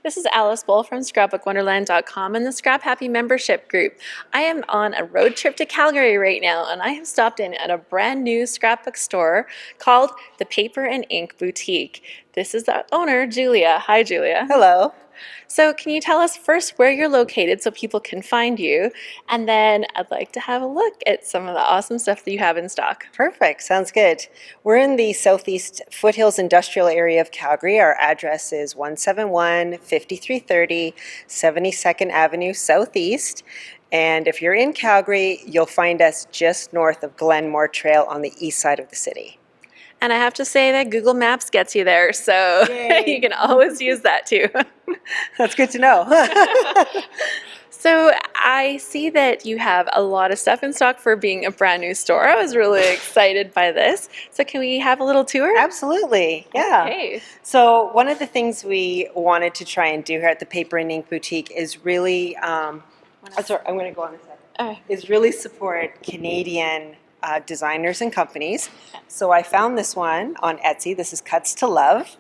This is Alice Bull from scrapbookwonderland.com and the Scrap Happy membership group. I am on a road trip to Calgary right now, and I have stopped in at a brand new scrapbook store called the Paper and Ink Boutique. This is the owner, Julia. Hi, Julia. Hello. So can you tell us first where you're located so people can find you? And then I'd like to have a look at some of the awesome stuff that you have in stock. Perfect. Sounds good. We're in the Southeast Foothills Industrial Area of Calgary. Our address is 171 5330 72nd Avenue Southeast. And if you're in Calgary, you'll find us just north of Glenmore Trail on the east side of the city. And I have to say that Google Maps gets you there, so you can always use that too. That's good to know. So I see that you have a lot of stuff in stock for being a brand new store. I was really excited by this. So can we have a little tour? Absolutely. Yeah. Okay. So one of the things we wanted to try and do here at the Paper and Ink Boutique is really, sorry, I'm going to go on a second. Is really support Canadian designers and companies. So I found this one on Etsy. This is Cuts to Love,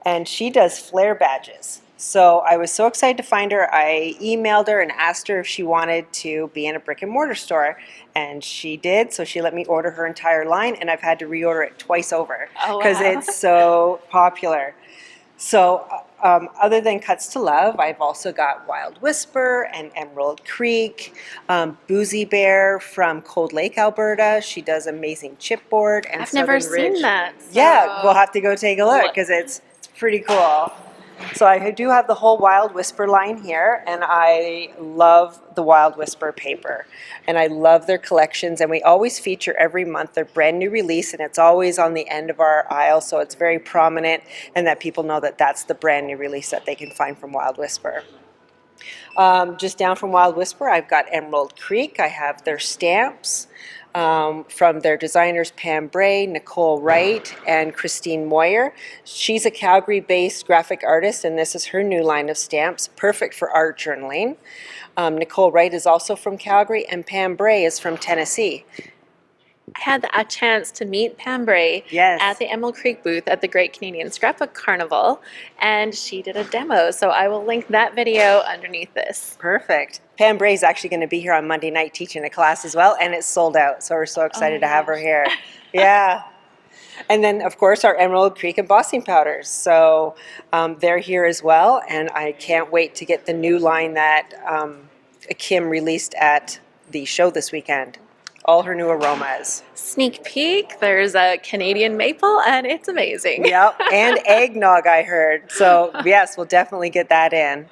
and she does flare badges. So I was so excited to find her. I emailed her and asked her if she wanted to be in a brick and mortar store, and she did. So she let me order her entire line, and I've had to reorder it twice over because it's so popular. So other than Cuts to Love, I've also got Wild Whisper and Emerald Creek, Boozy Bear from Cold Lake, Alberta. She does amazing chipboard and I've never seen that. So yeah, we'll have to go take a look because it's pretty cool. So I do have the whole Wild Whisper line here, and I love the Wild Whisper paper, and I love their collections, and we always feature every month their brand new release, and it's always on the end of our aisle, so it's very prominent, and that people know that that's the brand new release that they can find from Wild Whisper. Just down from Wild Whisper, I've got Emerald Creek. I have their stamps from their designers Pam Bray, Nicole Wright, and Christine Moyer. She's a Calgary-based graphic artist, and this is her new line of stamps, perfect for art journaling. Nicole Wright is also from Calgary, and Pam Bray is from Tennessee. I had a chance to meet Pam Bray at the Emerald Creek booth at the Great Canadian Scrapbook Carnival, and she did a demo, so I will link that video underneath this. Perfect. Pam Bray is actually going to be here on Monday night teaching a class as well, and it's sold out, so we're so excited to have her here. Yeah. And then, of course, our Emerald Creek embossing powders. So they're here as well, and I can't wait to get the new line that Kim released at the show this weekend. All her new aromas. Sneak peek, there's a Canadian maple, and it's amazing. Yep, and eggnog, I heard. So yes, we'll definitely get that in.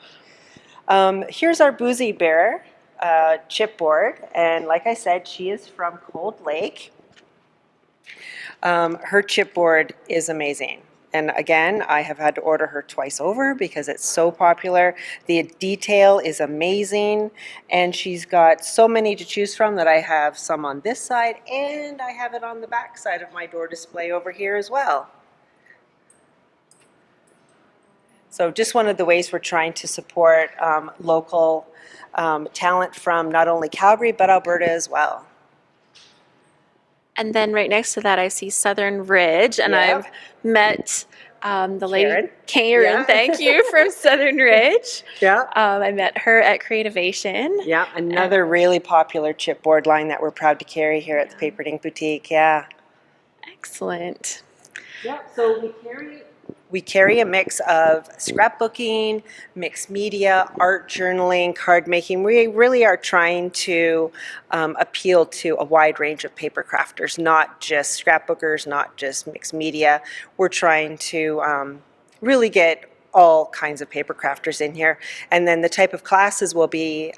Here's our Boozy Bear chipboard, and like I said, she is from Cold Lake. Her chipboard is amazing. And again, I have had to order her twice over because it's so popular. The detail is amazing, and she's got so many to choose from that I have some on this side, and I have it on the back side of my door display over here as well. So just one of the ways we're trying to support local talent from not only Calgary, but Alberta as well. And then right next to that, I see Southern Ridge, and I've met the lady, Karen, thank you, from Southern Ridge. Yeah. I met her at Creativation. Yeah, another really popular chipboard line that we're proud to carry here at the Paper and Ink Boutique. Yeah. Excellent. Yeah, so we carry a mix of scrapbooking, mixed media, art journaling, card making. We really are trying to appeal to a wide range of paper crafters, not just scrapbookers, not just mixed media. We're trying to really get all kinds of paper crafters in here. And then the type of classes we'll be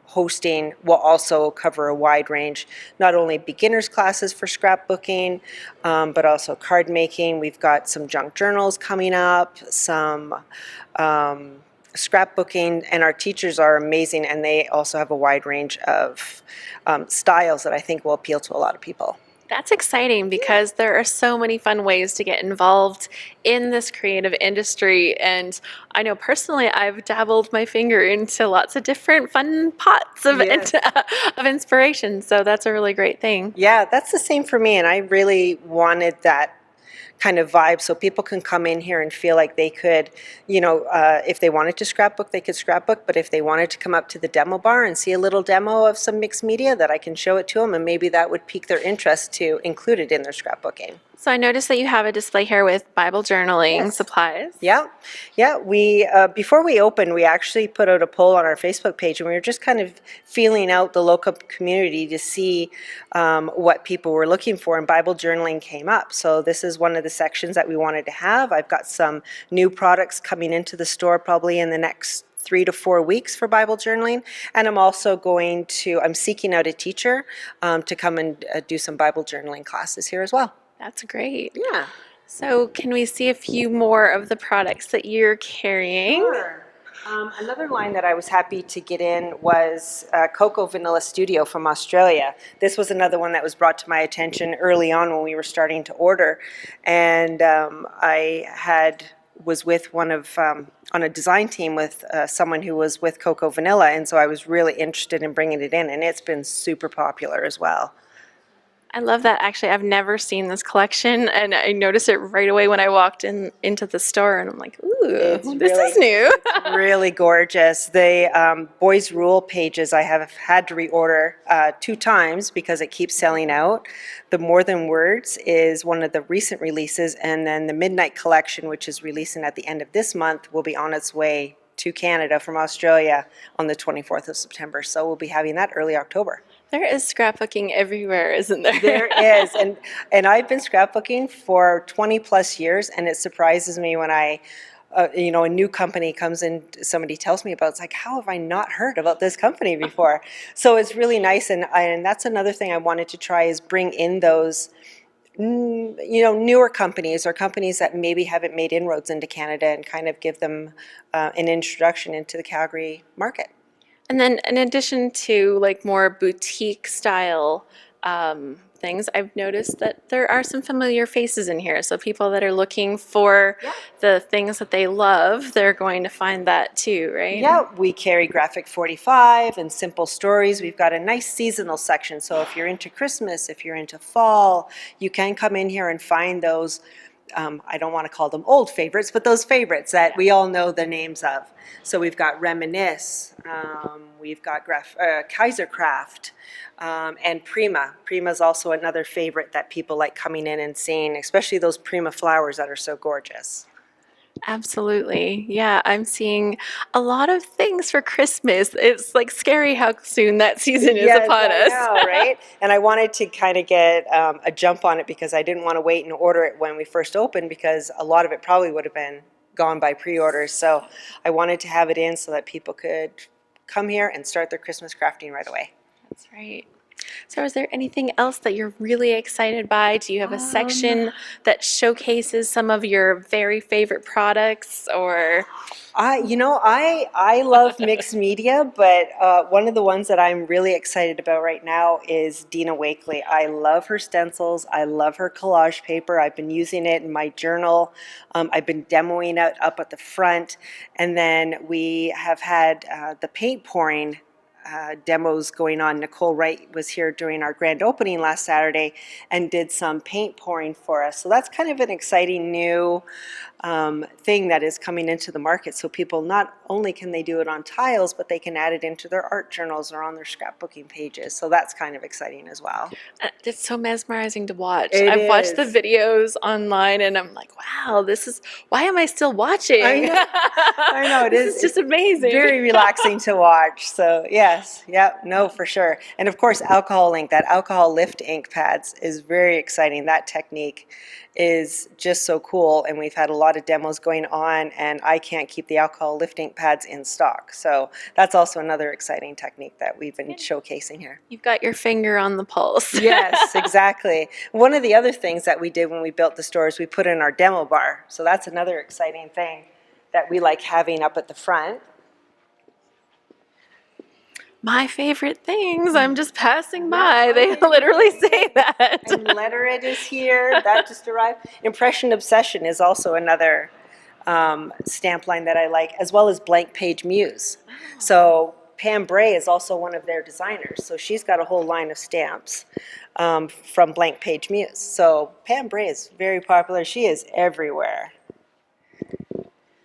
hosting will also cover a wide range, not only beginners classes for scrapbooking, but also card making. We've got some junk journals coming up, some scrapbooking, and our teachers are amazing, and they also have a wide range of styles that I think will appeal to a lot of people. That's exciting because there are so many fun ways to get involved in this creative industry, and I know personally I've dabbled my finger into lots of different fun pots of inspiration, so that's a really great thing. Yeah, that's the same for me, and I really wanted that kind of vibe, so people can come in here and feel like they could, if they wanted to scrapbook, they could scrapbook, but if they wanted to come up to the demo bar and see a little demo of some mixed media, that I can show it to them, and maybe that would pique their interest to include it in their scrapbooking. So I noticed that you have a display here with Bible journaling supplies. Yeah. We before we opened, we actually put out a poll on our Facebook page, and we were just kind of feeling out the local community to see what people were looking for, and Bible journaling came up. So this is one of the sections that we wanted to have. I've got some new products coming into the store probably in the next 3 to 4 weeks for Bible journaling, and I'm seeking out a teacher to come and do some Bible journaling classes here as well. That's great. Yeah. So can we see a few more of the products that you're carrying? Sure. Another line that I was happy to get in was Cocoa Vanilla Studio from Australia. This was another one that was brought to my attention early on when we were starting to order, and was with on a design team with someone who was with Cocoa Vanilla, and so I was really interested in bringing it in, and it's been super popular as well. I love that. Actually, I've never seen this collection, and I noticed it right away when I walked into the store, and I'm like, ooh, this is new. It's really gorgeous. The Boys Rule pages I have had to reorder 2 times because it keeps selling out. The More Than Words is one of the recent releases, and then the Midnight Collection, which is releasing at the end of this month, will be on its way to Canada from Australia on the 24th of September. So we'll be having that early October. There is scrapbooking everywhere, isn't there? There is, and I've been scrapbooking for 20 plus years, and it surprises me when a new company comes in, somebody tells me about it. It's like, how have I not heard about this company before? So it's really nice, and that's another thing I wanted to try is bring in those newer companies or companies that maybe haven't made inroads into Canada and kind of give them an introduction into the Calgary market. And then in addition to like more boutique style things, I've noticed that there are some familiar faces in here. So people that are looking for the things that they love, they're going to find that too, right? Yeah, we carry Graphic 45 and Simple Stories. We've got a nice seasonal section. So if you're into Christmas, if you're into fall, you can come in here and find those, I don't want to call them old favorites, but those favorites that we all know the names of. So we've got Reminisce, we've got Kaisercraft, and Prima. Prima is also another favorite that people like coming in and seeing, especially those Prima flowers that are so gorgeous. Absolutely. Yeah, I'm seeing a lot of things for Christmas. It's like scary how soon that season is upon us. I know, right? And I wanted to kind of get a jump on it because I didn't want to wait and order it when we first opened, because a lot of it probably would have been gone by pre-orders. So I wanted to have it in so that people could come here and start their Christmas crafting right away. That's right. So is there anything else that you're really excited by? Do you have a section that showcases some of your very favorite products, or? I love mixed media, but one of the ones that I'm really excited about right now is Dina Wakely. I love her stencils. I love her collage paper. I've been using it in my journal. I've been demoing it up at the front, and then we have had the paint pouring demos going on. Nicole Wright was here during our grand opening last Saturday and did some paint pouring for us. So that's kind of an exciting new thing that is coming into the market. So people, not only can they do it on tiles, but they can add it into their art journals or on their scrapbooking pages. So that's kind of exciting as well. It's so mesmerizing to watch. I've watched the videos online and I'm like, wow, why am I still watching? I know it is. It's just amazing. Very relaxing to watch. So yes, for sure. And of course, alcohol ink, that alcohol lift ink pads is very exciting. That technique is just so cool, and we've had a lot of demos going on, and I can't keep the alcohol lift ink pads in stock. So that's also another exciting technique that we've been showcasing here. You've got your finger on the pulse. Yes, exactly. One of the other things that we did when we built the store is we put in our demo bar. So that's another exciting thing that we like having up at the front. My favorite things, I'm just passing by. They literally say that. And Letter It is here. That just arrived. Impression Obsession is also another stamp line that I like, as well as Blank Page Muse. So Pam Bray is also one of their designers. So she's got a whole line of stamps from Blank Page Muse. So Pam Bray is very popular. She is everywhere.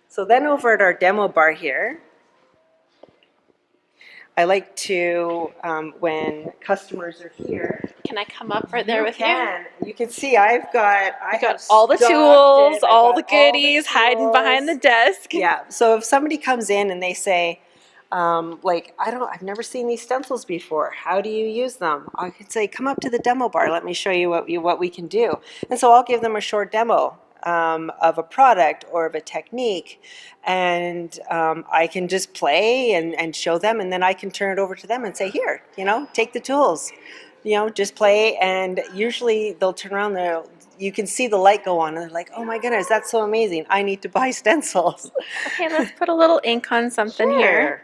So then over at our demo bar here, I like to, when customers are here, Can I come up right there with you? You can see I You have got all the stocked tools, it. I've all got the goodies hiding behind the desk. Yeah. So if somebody comes in and they say, like, I've never seen these stencils before. How do you use them? I could say, come up to the demo bar. Let me show you what we can do. And so I'll give them a short demo of a product or of a technique, and I can just play and show them, and then I can turn it over to them and say, here, take the tools, just play. And usually they'll turn around there. You can see the light go on, and they're like, "Oh my goodness, that's so amazing! I need to buy stencils." Okay, let's put a little ink on something here.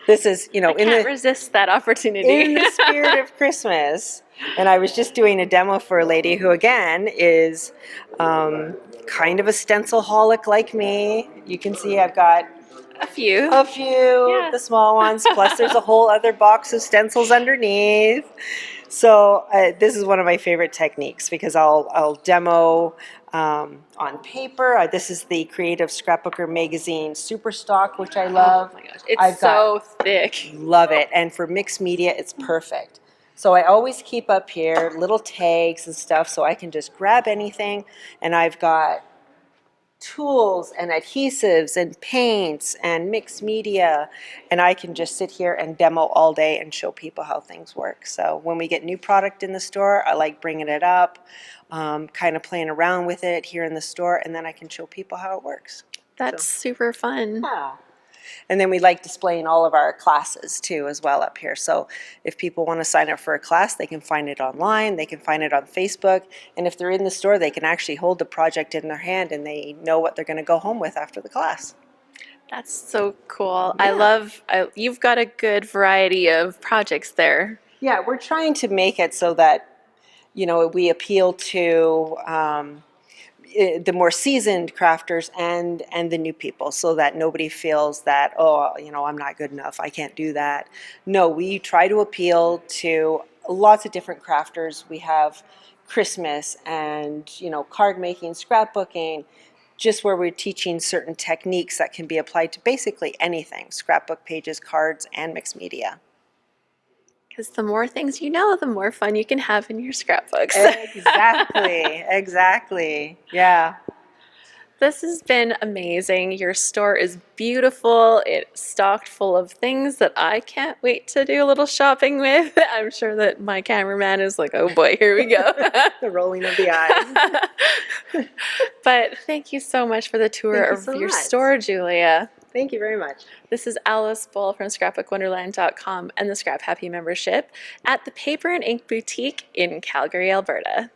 This is, I can't resist that opportunity. In the spirit of Christmas. And I was just doing a demo for a lady who, again, is kind of a stencil holic like me. You can see I've got a few, the small ones, plus there's a whole other box of stencils underneath. So this is one of my favorite techniques because I'll demo on paper. This is the Creative Scrapbooker Magazine Super Stock, which I love. Oh my gosh, it's so thick. Love it. And for mixed media, it's perfect. So I always keep up here little tags and stuff so I can just grab anything. And I've got tools and adhesives and paints and mixed media, and I can just sit here and demo all day and show people how things work. So when we get new product in the store, I like bringing it up, kind of playing around with it here in the store, and then I can show people how it works. That's super fun. Yeah. And then we like displaying all of our classes too as well up here. So if people want to sign up for a class, they can find it online, they can find it on Facebook, and if they're in the store, they can actually hold the project in their hand and they know what they're going to go home with after the class. That's so cool. Yeah. You've got a good variety of projects there. Yeah, we're trying to make it so that, we appeal to the more seasoned crafters and the new people, so that nobody feels that, I'm not good enough, I can't do that. No, we try to appeal to lots of different crafters. We have Christmas and card making, scrapbooking, just where we're teaching certain techniques that can be applied to basically anything: scrapbook pages, cards, and mixed media. Because the more things you know, the more fun you can have in your scrapbooks. Exactly. Yeah. This has been amazing. Your store is beautiful. It's stocked full of things that I can't wait to do a little shopping with. I'm sure that my cameraman is like, oh boy, here we go. The rolling of the eyes. But thank you so much for the tour of your store, Julia. Thank you very much. This is Alice Bull from ScrapbookWonderland.com and the Scrap Happy membership at the Paper and Ink Boutique in Calgary, Alberta.